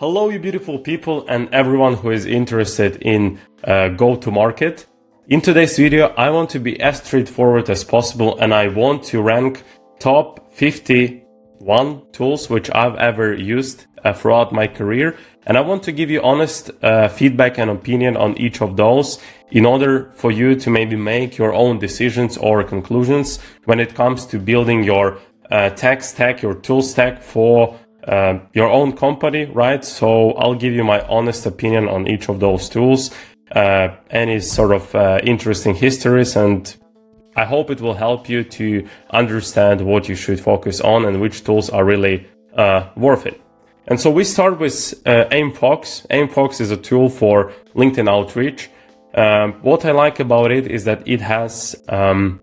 Hello, you beautiful people and everyone who is interested in go-to-market. In today's video, I want to be as straightforward as possible and I want to rank top 51 tools which I've ever used throughout my career. And I want to give you honest feedback and opinion on each of those in order for you to maybe make your own decisions or conclusions when it comes to building your tech stack, your tool stack for your own company, right? So I'll give you my honest opinion on each of those tools, any sort of interesting histories, and I hope it will help you to understand what you should focus on and which tools are really worth it. And so we start with AimFox. AimFox is a tool for LinkedIn outreach. What I like about it is that it has an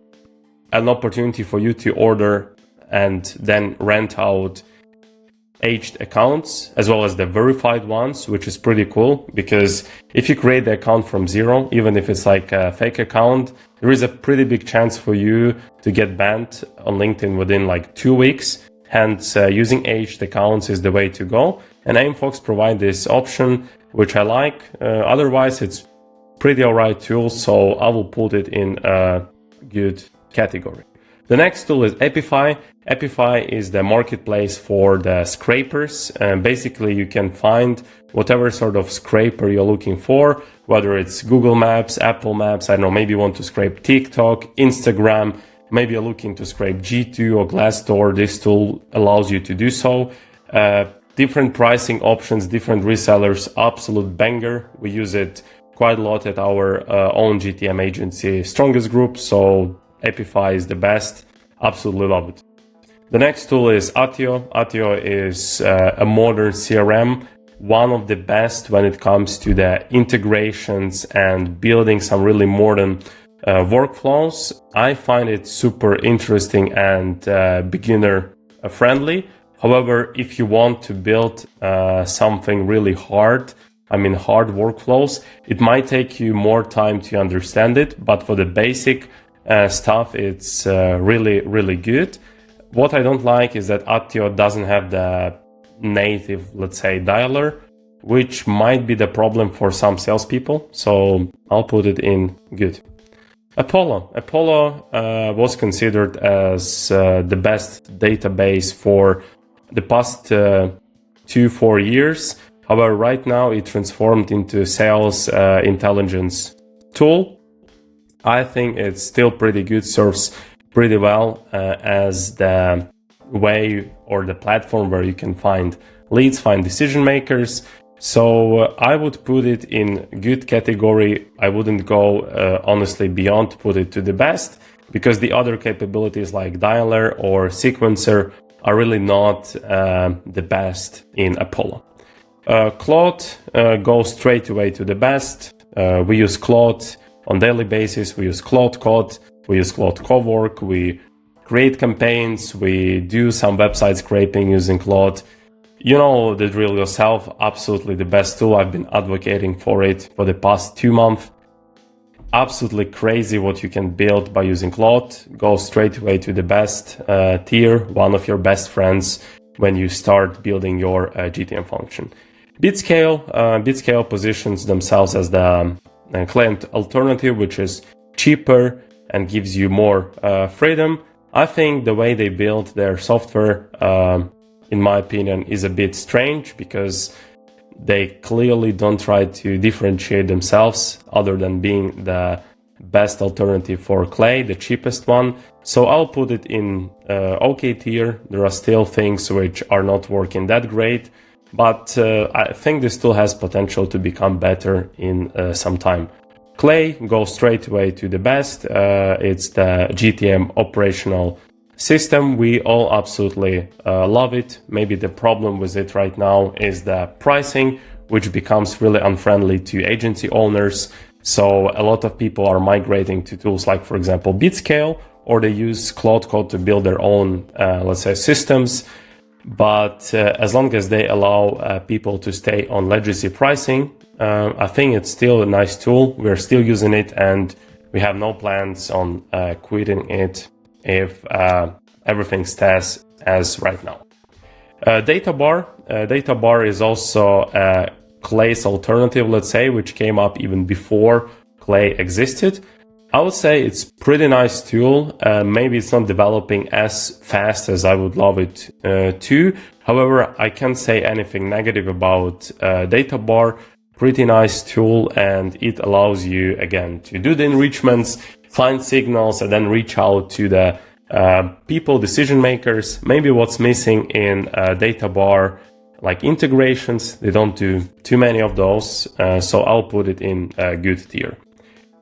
opportunity for you to order and then rent out aged accounts as well as the verified ones, which is pretty cool because if you create the account from zero, even if it's like a fake account, there is a pretty big chance for you to get banned on LinkedIn within like 2 weeks. Hence, using aged accounts is the way to go. And AimFox provide this option, which I like. Otherwise, it's pretty alright tool, so I will put it in a good category. The next tool is Apify. Apify is the marketplace for the scrapers. Basically, you can find whatever sort of scraper you're looking for, whether it's Google Maps, Apple Maps, I don't know, maybe you want to scrape TikTok, Instagram, maybe you're looking to scrape G2 or Glassdoor. This tool allows you to do so. Different pricing options, different resellers, absolute banger. We use it quite a lot at our own GTM agency, Strongest Group, so Apify is the best. Absolutely love it. The next tool is Attio. Attio is a modern CRM, one of the best when it comes to the integrations and building some really modern workflows. I find it super interesting and beginner friendly. However, if you want to build something really hard, hard workflows, it might take you more time to understand it, but for the basic stuff, it's really, really good. What I don't like is that Attio doesn't have the native, let's say, dialer, which might be the problem for some salespeople. So I'll put it in good. Apollo was considered as the best database for the past 2-4 years. However, right now it transformed into sales intelligence tool. I think it's still pretty good, serves pretty well as the way or the platform where you can find leads, find decision makers. So I would put it in good category. I wouldn't go honestly beyond put it to the best because the other capabilities like dialer or sequencer are really not the best in Apollo. Claude goes straight away to the best. We use Claude on daily basis. We use Claude Code, we use Claude Cowork, we create campaigns, we do some website scraping using Claude. You know the drill yourself, absolutely the best tool. I've been advocating for it for the past 2 months. Absolutely crazy what you can build by using Claude. Go straight away to the best tier, one of your best friends when you start building your GTM function. Bitscale positions themselves as the client alternative, which is cheaper and gives you more freedom. I think the way they build their software, in my opinion, is a bit strange because they clearly don't try to differentiate themselves other than being the best alternative for Clay, the cheapest one. So I'll put it in OK tier. There are still things which are not working that great, but I think this tool has potential to become better in some time. Clay goes straight away to the best. It's the GTM operational system. We all absolutely love it. Maybe the problem with it right now is the pricing, which becomes really unfriendly to agency owners. So a lot of people are migrating to tools like, for example, Bitscale, or they use Claude Code to build their own, let's say, systems. But as long as they allow people to stay on legacy pricing, I think it's still a nice tool. We're still using it and we have no plans on quitting it if everything stays as right now. Databar is also Clay's alternative, let's say, which came up even before Clay existed. I would say it's pretty nice tool. Maybe it's not developing as fast as I would love it to. However, I can't say anything negative about Databar. Pretty nice tool, and it allows you, again, to do the enrichments, find signals, and then reach out to the people, decision makers. Maybe what's missing in Databar, like integrations, they don't do too many of those, so I'll put it in a good tier.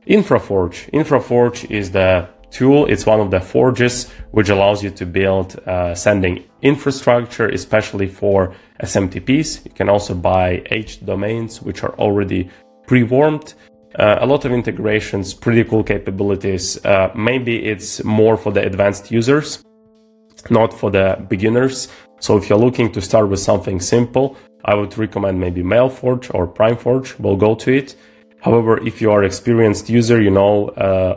Infraforge is the tool. It's one of the forges which allows you to build sending infrastructure, especially for SMTPs. You can also buy H domains which are already pre-warmed. A lot of integrations, pretty cool capabilities. Maybe it's more for the advanced users, not for the beginners. So if you're looking to start with something simple, I would recommend maybe Mailforge or Primeforge. We'll go to it. However, if you are an experienced user, you know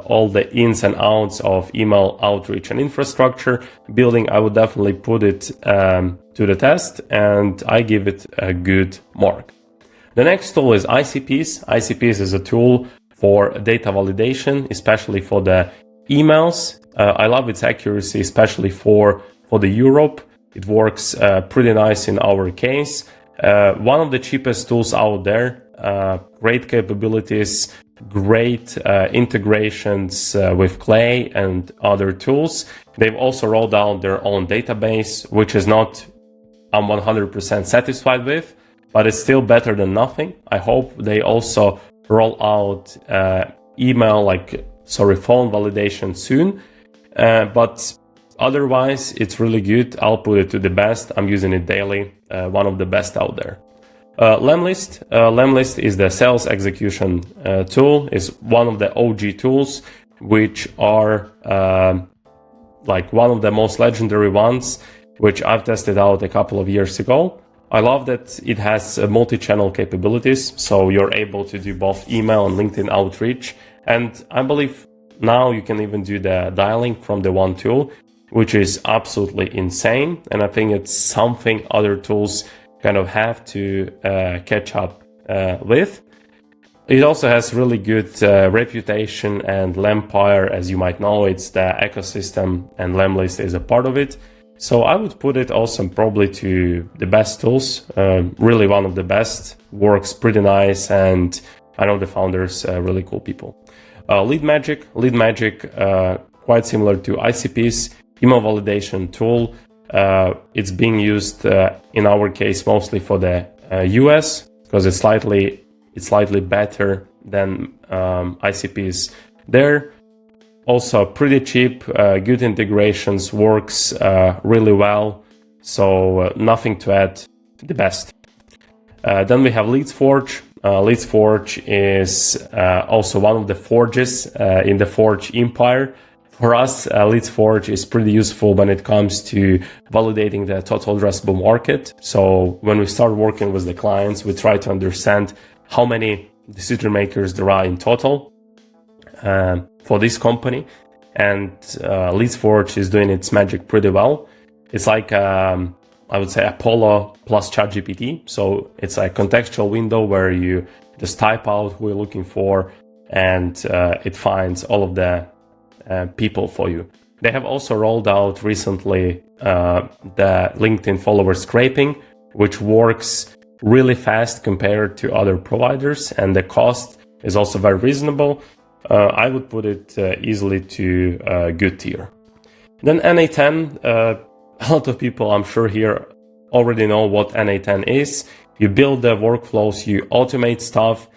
all the ins and outs of email outreach and infrastructure building, I would definitely put it to the test, and I give it a good mark. The next tool is Icypeas. Icypeas is a tool for data validation, especially for the emails. I love its accuracy, especially for the Europe. It works pretty nice in our case. One of the cheapest tools out there. Great capabilities, great integrations with Clay and other tools. They've also rolled out their own database, which is not I'm 100% satisfied with, but it's still better than nothing. I hope they also roll out phone validation soon. But otherwise, it's really good. I'll put it to the best. I'm using it daily. One of the best out there. Lemlist is the sales execution tool. It's one of the OG tools, which are like one of the most legendary ones, which I've tested out a couple of years ago. I love that it has multi-channel capabilities, so you're able to do both email and LinkedIn outreach. And I believe now you can even do the dialing from the one tool, which is absolutely insane. And I think it's something other tools kind of have to catch up with. It also has really good reputation, and Lempire, as you might know, it's the ecosystem, and Lemlist is a part of it. So I would put it also probably to the best tools. Really one of the best, works pretty nice, and I know the founders, really cool people. LeadMagic, quite similar to Icypeas, email validation tool. It's being used in our case mostly for the US, because it's slightly better than Icypeas there. Also pretty cheap, good integrations, works really well. So nothing to add to the best. Then we have Leadsforge. Leadsforge is also one of the forges in the Forge empire. For us, Leadsforge is pretty useful when it comes to validating the total addressable market. So when we start working with the clients, we try to understand how many decision makers there are in total for this company. And Leadsforge is doing its magic pretty well. It's like, I would say, Apollo plus ChatGPT. So it's a contextual window where you just type out who you're looking for, and it finds all of the people for you. They have also rolled out recently the LinkedIn follower scraping, which works really fast compared to other providers, and the cost is also very reasonable. I would put it easily to a good tier. Then NA10, a lot of people I'm sure here already know what NA10 is. You build the workflows, you automate stuff.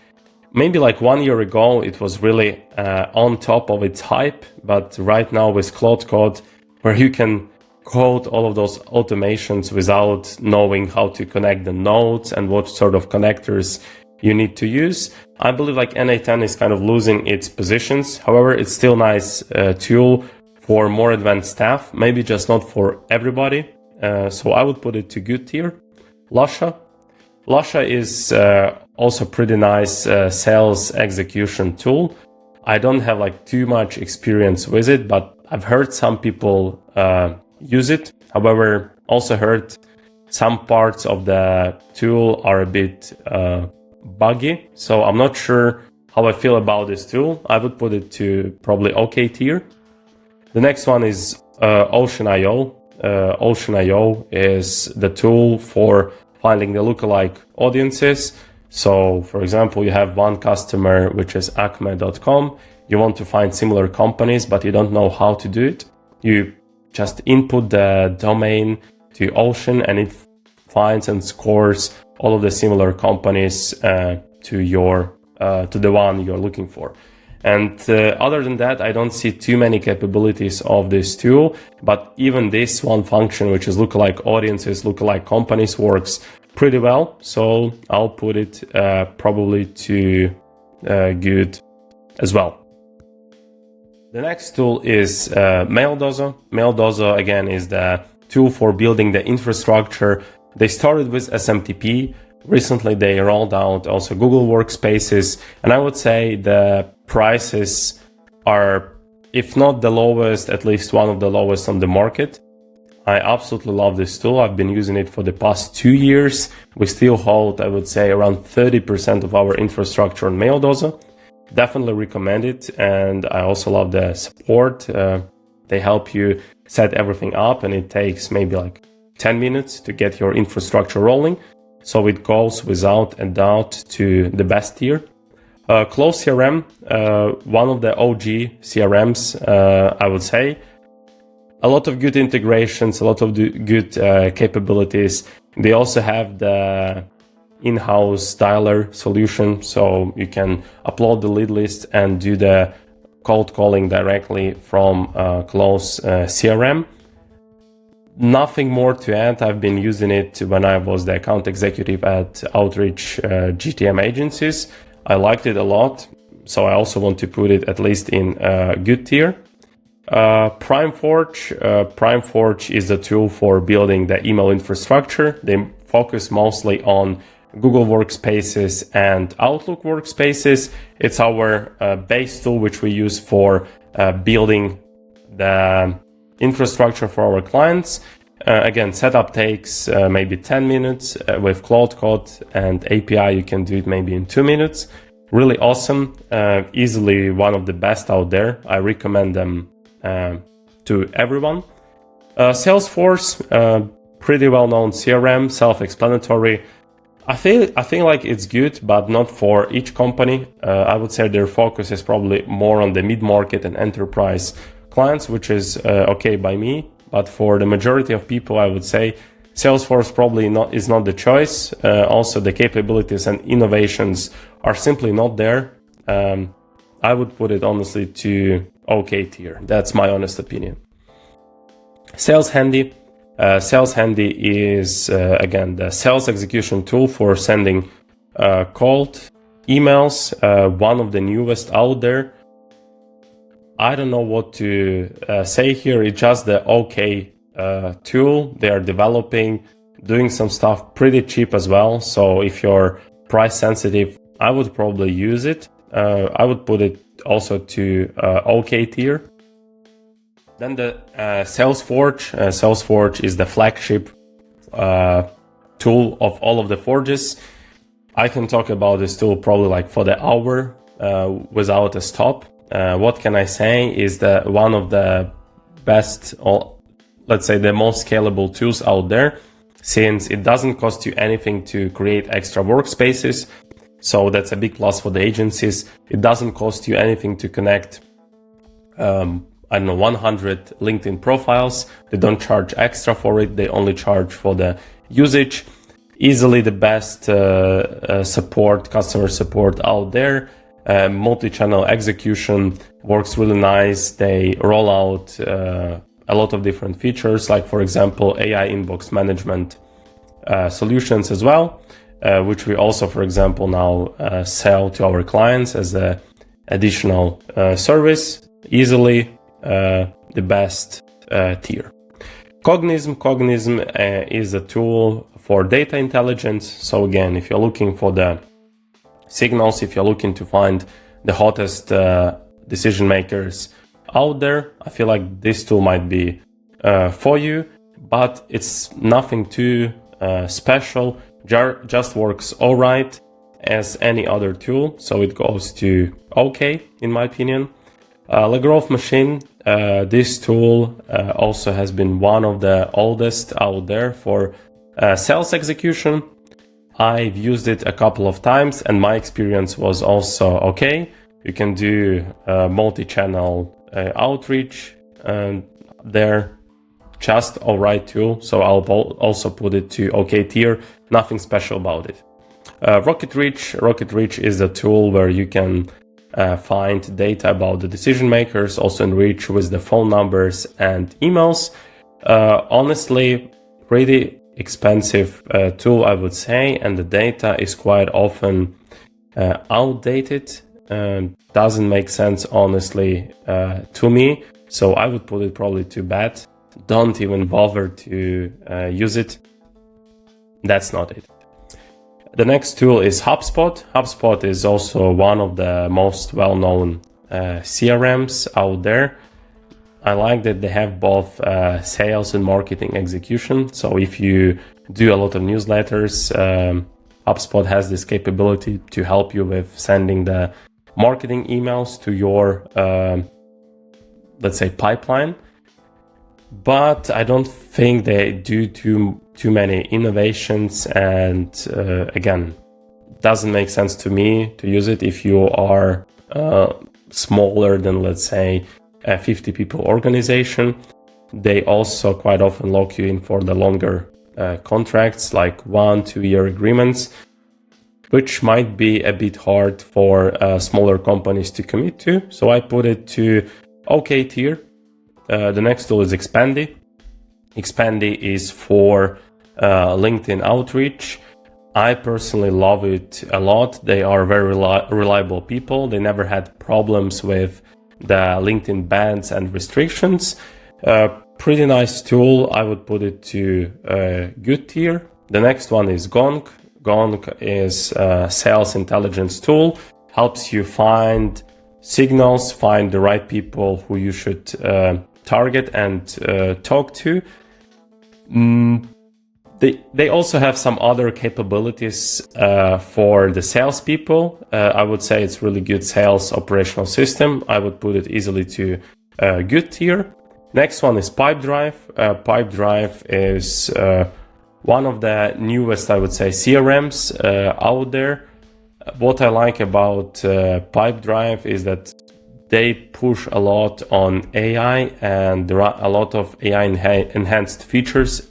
Maybe like 1 year ago, it was really on top of its hype, but right now with Claude Code, where you can code all of those automations without knowing how to connect the nodes and what sort of connectors you need to use, I believe like NA10 is kind of losing its positions. However, it's still a nice tool for more advanced staff, maybe just not for everybody. So I would put it to good tier. Lusha is also pretty nice sales execution tool. I don't have like too much experience with it, but I've heard some people use it. However, also heard some parts of the tool are a bit buggy, so I'm not sure how I feel about this tool. I would put it to probably OK tier. The next one is Ocean.io. Ocean.io is the tool for finding the lookalike audiences. So, for example, you have one customer, which is acme.com. You want to find similar companies, but you don't know how to do it. You just input the domain to Ocean, and it finds and scores all of the similar companies to the one you're looking for. And other than that, I don't see too many capabilities of this tool, but even this one function, which is lookalike audiences, lookalike companies, works pretty well. So I'll put it probably to good as well. The next tool is Maildoso. Maildoso, again, is the tool for building the infrastructure. They started with SMTP. Recently, they rolled out also Google Workspaces. And I would say the prices are, if not the lowest, at least one of the lowest on the market. I absolutely love this tool. I've been using it for the past 2 years. We still hold, I would say, around 30% of our infrastructure on Maildoso. Definitely recommend it. And I also love the support. They help you set everything up, and it takes maybe like 10 minutes to get your infrastructure rolling. So it goes without a doubt to the best tier. Claude CRM, one of the OG CRMs, I would say. A lot of good integrations, a lot of good capabilities. They also have the in-house dialer solution, so you can upload the lead list and do the cold calling directly from Claude's CRM. Nothing more to add. I've been using it when I was the account executive at Outreach GTM agencies. I liked it a lot, so I also want to put it at least in good tier. Pipeforge. Pipeforge is the tool for building the email infrastructure. They focus mostly on Google Workspaces and Outlook Workspaces. It's our base tool, which we use for building the infrastructure for our clients. Again, setup takes maybe 10 minutes. With Claude Code and API, you can do it maybe in 2 minutes. Really awesome. Easily one of the best out there. I recommend them to everyone. Salesforce, pretty well-known CRM, self-explanatory. I think like it's good, but not for each company. I would say their focus is probably more on the mid-market and enterprise clients, which is okay by me. But for the majority of people, I would say Salesforce probably is not the choice. Also, the capabilities and innovations are simply not there. I would put it honestly to OK tier. That's my honest opinion. Sales Handy. Sales Handy is, again, the sales execution tool for sending cold emails, one of the newest out there. I don't know what to say here. It's just the OK tool they are developing, doing some stuff pretty cheap as well. So if you're price sensitive, I would probably use it. I would put it also to OK tier. Then the Salesforge. Salesforge is the flagship tool of all of the forges. I can talk about this tool probably like for the hour without a stop. What can I say is that one of the best, or let's say the most scalable tools out there, since it doesn't cost you anything to create extra workspaces. So that's a big plus for the agencies. It doesn't cost you anything to connect, 100 LinkedIn profiles. They don't charge extra for it. They only charge for the usage. Easily the best customer support out there. Multi-channel execution works really nice. They roll out a lot of different features, like for example, AI inbox management solutions as well, which we also, for example, now sell to our clients as an additional service. Easily the best tier. Cognism is a tool for data intelligence. So again, if you're looking for the signals, if you're looking to find the hottest decision makers out there, I feel like this tool might be for you, but it's nothing too special, just works all right as any other tool, so it goes to okay in my opinion. Legrowth Machine, this tool also has been one of the oldest out there for sales execution. I've used it a couple of times and my experience was also okay. You can do multi-channel outreach and they're just alright tool, so I'll also put it to okay tier, nothing special about it. RocketReach is a tool where you can find data about the decision makers, also enrich with the phone numbers and emails. Honestly, pretty expensive tool, I would say, and the data is quite often outdated. Doesn't make sense, honestly, to me. So I would put it probably to bad. Don't even bother to use it. That's not it. The next tool is HubSpot. HubSpot is also one of the most well-known CRMs out there. I like that they have both sales and marketing execution. So if you do a lot of newsletters, HubSpot has this capability to help you with sending the marketing emails to your, let's say, pipeline. But I don't think they do too many innovations, and again, doesn't make sense to me to use it if you are smaller than, let's say, a 50 people organization. They also quite often lock you in for the longer contracts, like 1-2 year agreements, which might be a bit hard for smaller companies to commit to. So I put it to okay tier. The next tool is Expandy. Expandy is for LinkedIn outreach. I personally love it a lot. They are very reliable people. They never had problems with the LinkedIn bans and restrictions. Pretty nice tool. I would put it to good tier. The next one is Gong. Gong is a sales intelligence tool. Helps you find signals, find the right people who you should target and talk to. They also have some other capabilities for the salespeople. I would say it's really good sales operational system. I would put it easily to good tier. Next one is Pipedrive. Pipedrive is one of the newest, I would say, CRMs out there. What I like about Pipedrive is that they push a lot on AI, and there are a lot of AI enhanced features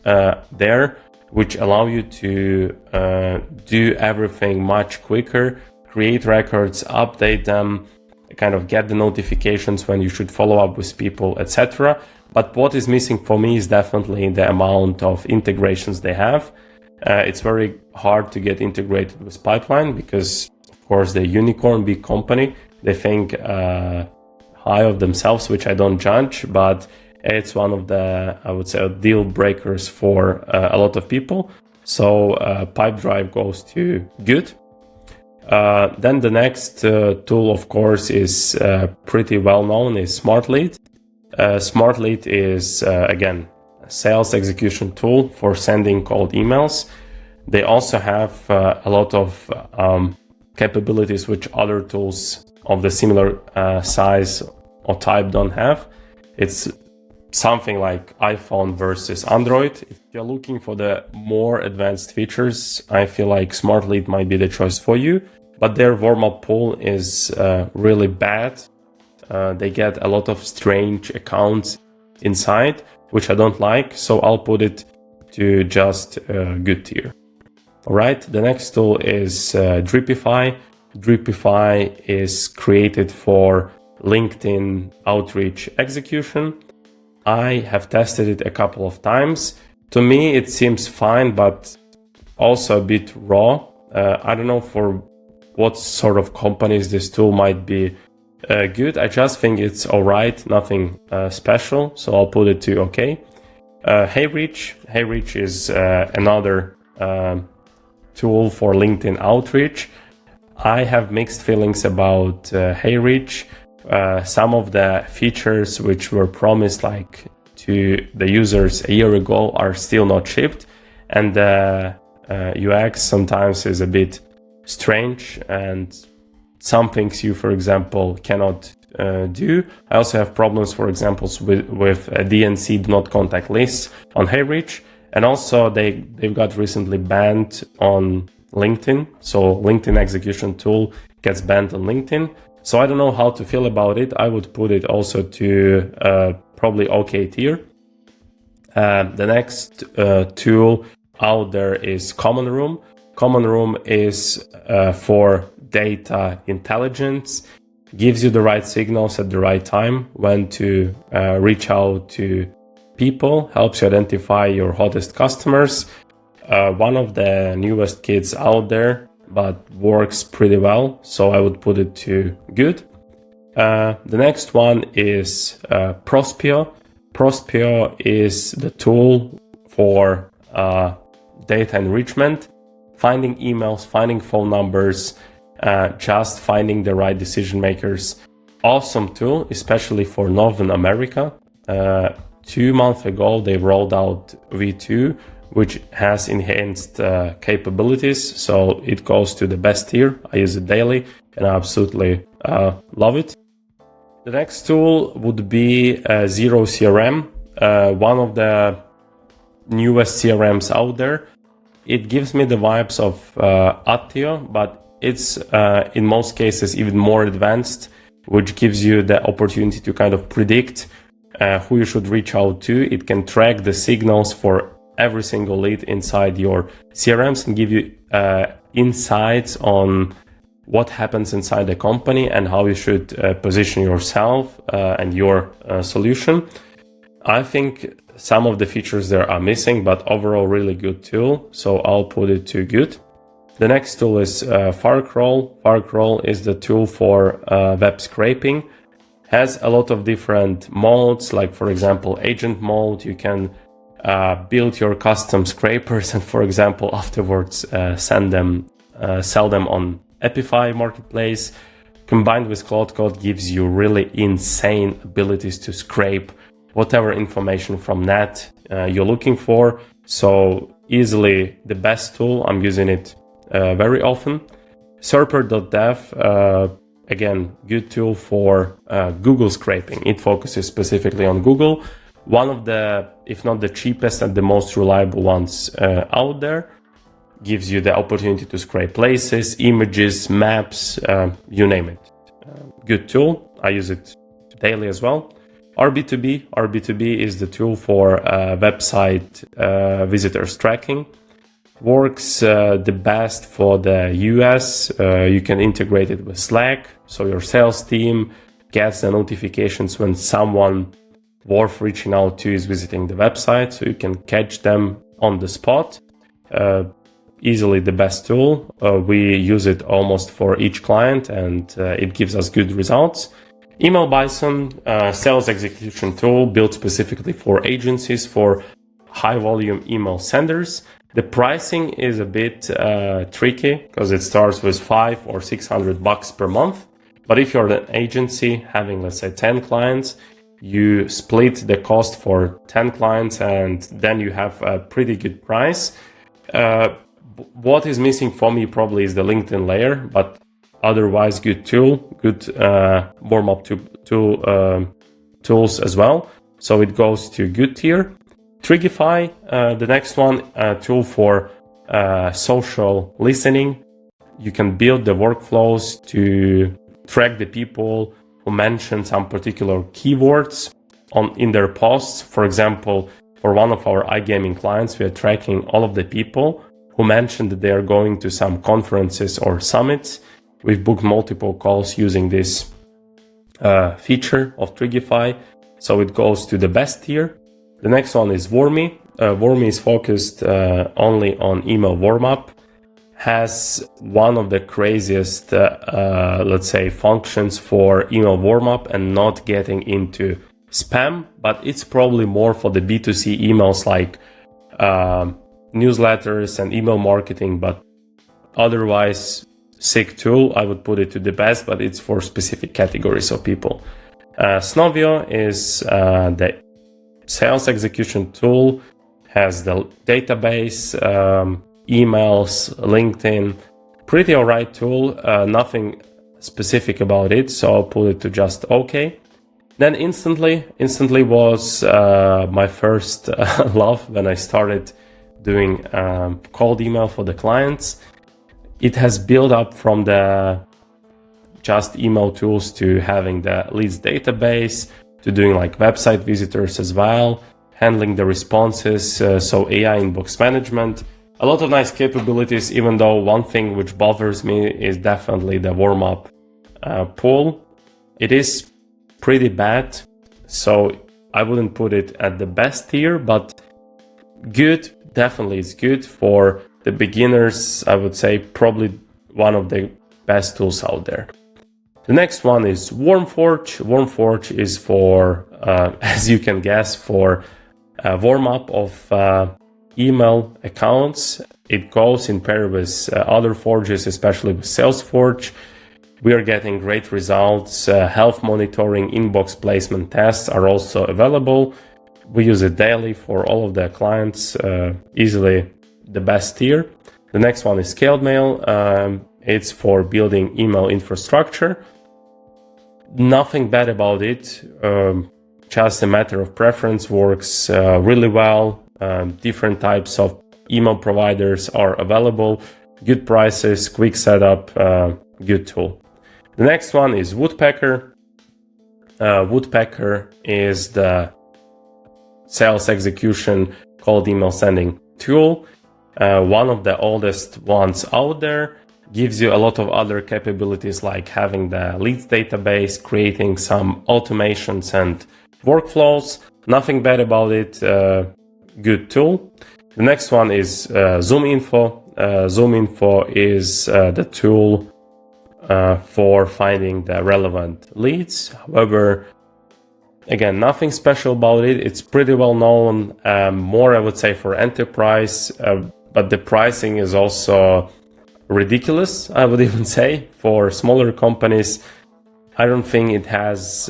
there, which allow you to do everything much quicker, create records, update them, kind of get the notifications when you should follow up with people, etc. But what is missing for me is definitely the amount of integrations they have. It's very hard to get integrated with Pipeline because, of course, they're unicorn, big company. They think high of themselves, which I don't judge, but it's one of the, I would say, deal breakers for a lot of people. So Pipedrive goes to good. Then the next tool, of course, is pretty well known, is SmartLead. SmartLead is, again, a sales execution tool for sending cold emails. They also have a lot of capabilities which other tools of the similar size or type don't have. It's something like iPhone versus Android. If you're looking for the more advanced features, I feel like SmartLead might be the choice for you. But their Warmup pool is really bad. They get a lot of strange accounts inside, which I don't like. So I'll put it to just good tier. All right, the next tool is Dripify. Dripify is created for LinkedIn outreach execution. I have tested it a couple of times. To me, it seems fine, but also a bit raw. I don't know for what sort of companies this tool might be good. I just think it's all right, nothing special. So I'll put it to okay. Mailreach. Mailreach is another tool for LinkedIn outreach. I have mixed feelings about Mailreach. Some of the features which were promised like to the users a year ago are still not shipped. and the UX sometimes is a bit strange, and some things you, for example, cannot do. I also have problems, for example, with DNC, do not contact lists on Mailreach, and also they've got recently banned on LinkedIn. So LinkedIn execution tool gets banned on LinkedIn. So I don't know how to feel about it. I would put it also to probably OK tier. The next tool out there is Common Room. Common Room is for data intelligence, gives you the right signals at the right time when to reach out to people, helps you identify your hottest customers. One of the newest kits out there, but works pretty well, so I would put it to good. The next one is Prospeo. Prospeo is the tool for data enrichment, finding emails, finding phone numbers, just finding the right decision makers. Awesome tool, especially for Northern America. 2 months ago, they rolled out V2, which has enhanced capabilities. So it goes to the best tier. I use it daily and I absolutely love it. The next tool would be Zero CRM, one of the newest CRMs out there. It gives me the vibes of Attio, but it's in most cases even more advanced, which gives you the opportunity to kind of predict who you should reach out to. It can track the signals for every single lead inside your CRMs and give you insights on what happens inside the company and how you should position yourself and your solution. I think some of the features there are missing, but overall really good tool. So I'll put it to good. The next tool is Firecrawl. Firecrawl is the tool for web scraping. Has a lot of different modes, like for example, agent mode. You can build your custom scrapers and, for example, afterwards sell them on Apify marketplace. Combined with Claude Code gives you really insane abilities to scrape whatever information from net you're looking for. So easily the best tool. I'm using it very often. Serper.dev, again, good tool for Google scraping. It focuses specifically on Google. One of the, if not the cheapest and the most reliable ones out there. Gives you the opportunity to scrape places, images, maps, you name it. Good tool. I use it daily as well. RB2B is the tool for website visitors tracking. Works the best for the US. You can integrate it with Slack, so your sales team gets the notifications when someone worth reaching out to is visiting the website, so you can catch them on the spot. Easily the best tool. We use it almost for each client, and it gives us good results. Email Bison, sales execution tool built specifically for agencies, for high volume email senders. The pricing is a bit tricky because it starts with $500 or $600 per month. But if you're an agency having, let's say, 10 clients, you split the cost for 10 clients and then you have a pretty good price. What is missing for me probably is the LinkedIn layer, but otherwise good tool, good Warmup tools as well. So it goes to good tier. Trigify, the next one, a tool for social listening. You can build the workflows to track the people who mention some particular keywords in their posts. For example, for one of our iGaming clients, we are tracking all of the people who mentioned that they are going to some conferences or summits. We've booked multiple calls using this feature of Trigify, so it goes to the best tier. The next one is Warmy. Warmy is focused only on email warmup. Has one of the craziest, let's say, functions for email warmup and not getting into spam, but it's probably more for the B2C emails like newsletters and email marketing, but otherwise sick tool. I would put it to the best, but it's for specific categories of people. Snovio is the sales execution tool, has the database, emails, LinkedIn. Pretty alright tool, nothing specific about it, so I'll put it to just okay. Then Instantly was my first love when I started doing cold email for the clients. It has built up from the just email tools to having the leads database, to doing like website visitors as well, handling the responses, so AI inbox management. A lot of nice capabilities, even though one thing which bothers me is definitely the Warmup pool. It is pretty bad, so I wouldn't put it at the best tier, but good, definitely is good for the beginners. I would say probably one of the best tools out there. The next one is Warmforge. Warmforge is for, as you can guess, for warm-up of email accounts. It goes in pair with other forges, especially with Salesforce. We are getting great results. Health monitoring, inbox placement tests are also available. We use it daily for all of the clients, easily the best tier. The next one is Scaled Mail. It's for building email infrastructure. Nothing bad about it, just a matter of preference, works really well. Different types of email providers are available, good prices, quick setup, good tool. The next one is Woodpecker. Woodpecker is the sales execution cold email sending tool, one of the oldest ones out there. Gives you a lot of other capabilities like having the leads database, creating some automations and workflows. Nothing bad about it, good tool. The next one is ZoomInfo. ZoomInfo is the tool for finding the relevant leads. However, again, nothing special about it. It's pretty well known, more I would say for enterprise, but the pricing is also ridiculous, I would even say. For smaller companies, I don't think it has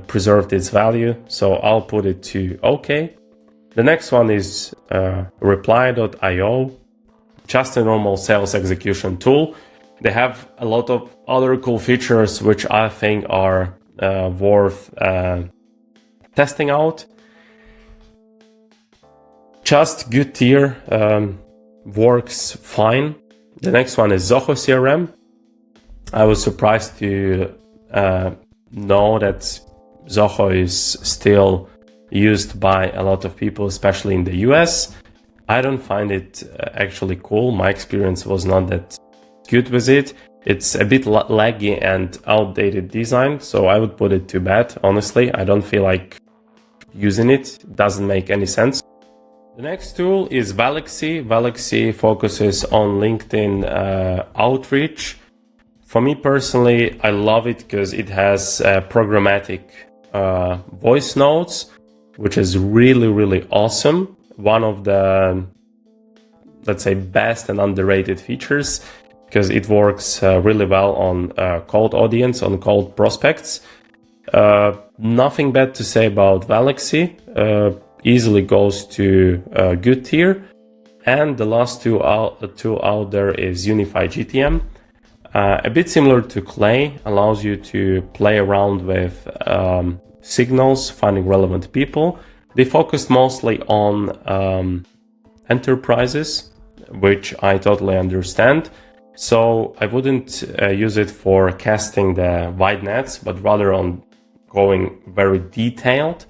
preserved its value, so I'll put it to okay. The next one is Reply.io, just a normal sales execution tool. They have a lot of other cool features which I think are worth testing out. Just good tier, works fine. The next one is Zoho CRM. I was surprised to know that Zoho is still used by a lot of people, especially in the US. I don't find it actually cool. My experience was not that good with it. It's a bit laggy and outdated design, so I would put it to bad. Honestly, I don't feel like using it. It doesn't make any sense. The next tool is Valexy. Valexy focuses on LinkedIn outreach. For me personally, I love it because it has programmatic voice notes, which is really, really awesome. One of the, let's say, best and underrated features, because it works really well on cold audience, on cold prospects. Nothing bad to say about Valexy. Easily goes to a good tier. And the last tool out there is UnifyGTM. A bit similar to Clay, allows you to play around with signals, finding relevant people. They focused mostly on enterprises, which I totally understand. So I wouldn't use it for casting the wide nets, but rather on going very detailed.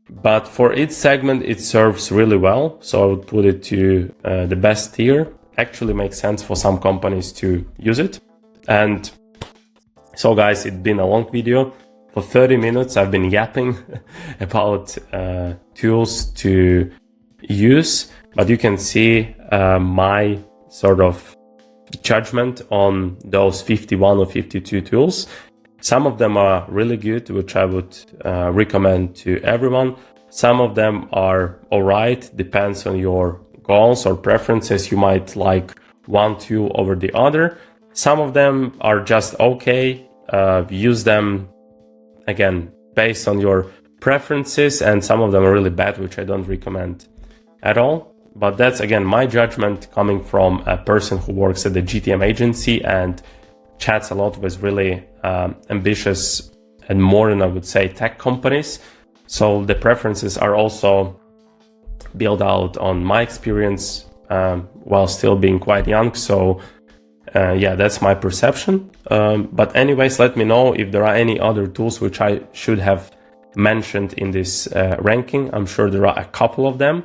But for its segment, it serves really well. So I would put it to the best tier. Actually makes sense for some companies to use it. And so guys, it's been a long video. For 30 minutes, I've been yapping about tools to use, but you can see my sort of judgment on those 51 or 52 tools. Some of them are really good, which I would recommend to everyone. Some of them are alright, depends on your goals or preferences. You might like one tool over the other. Some of them are just okay. Use them, again, based on your preferences, and some of them are really bad, which I don't recommend. at all. But that's, again, my judgment coming from a person who works at the GTM agency and chats a lot with really ambitious and more than, I would say, tech companies. So the preferences are also built out on my experience while still being quite young. So yeah, that's my perception. But anyways, let me know if there are any other tools which I should have mentioned in this ranking. I'm sure there are a couple of them.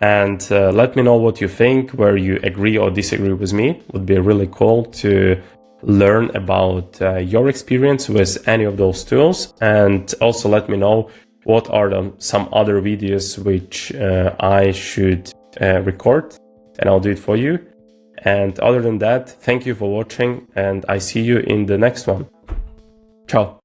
And let me know what you think, where you agree or disagree with me. It would be really cool to learn about your experience with any of those tools. And also let me know what are some other videos which I should record, and I'll do it for you. And other than that, thank you for watching, and I see you in the next one. Ciao.